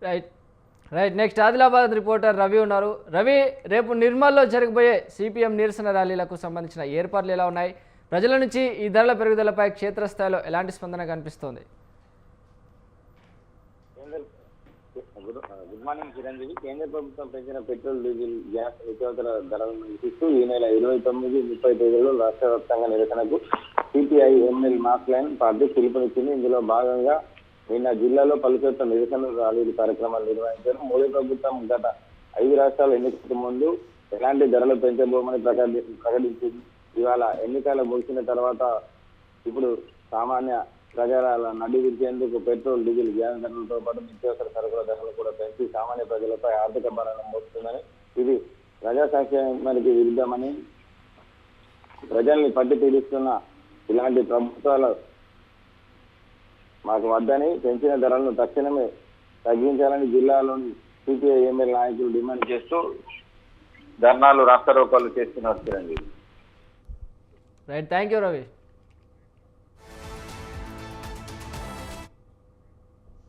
Right right next Adilabad reporter Ravi ఉన్నారు. రవి, రేపు నిర్మల్లో జరగబోయే సిపిఎం నిరసన ర్యాలీలకు సంబంధించిన ఏర్పాట్లు ఎలా ఉన్నాయి? ప్రజల నుంచి ఈ ధరల పెరుగుదలపై క్షేత్రస్థాయిలో ఎలాంటి స్పందన కనిపిస్తోంది? Good morning Chiranjeevi. కేంద్ర ప్రభుత్వం పెంచిన పెట్రోల్, డీజిల్, గ్యాస్ నిత్యావసర ధరలను నిరసిస్తూ ఈ నెల 29, 30 తేదీలో రాష్ట్ర వ్యాప్తంగా నిరసనకు CPI ML mass line party పిలుపునిచ్చింది. ఇందులో భాగంగా నిన్న జిల్లాలో పలు చోట్ల నిరసన ర్యాలీలు కార్యక్రమాలు నిర్వహించారు. మోడీ ప్రభుత్వం గత 5 రాష్ట్రాల ఎన్నికలకు ముందు ఎలాంటి ధరలు పెంచబోమని ప్రకటించింది. ఇవాళ ఎన్నికలు ముగిసిన తర్వాత ఇప్పుడు సామాన్య ప్రజల నడ్డి విరిచేందుకు పెట్రోల్, డీజిల్, గ్యాస్ ధరలతో పాటు నిత్యావసర సరుకుల ధరలు కూడా పెంచి సామాన్య ప్రజలపై ఆర్థిక భారాన్ని మోస్తుందని, ఇది ప్రజా సంక్షేమానికి విరుద్ధమని, ప్రజల్ని పట్టి పీడిస్తున్న ఇలాంటి ప్రభుత్వాలు మాకు వద్దని, పెంచిన ధరలను తక్షణమే తగ్గించాలని జిల్లాలోని సిపిఐ ఎంఎల్ నాయకులు డిమాండ్ చేస్తూ ధర్నాలు, రాస్తారోకోలు చేస్తున్నారు. Right, thank you Ravi.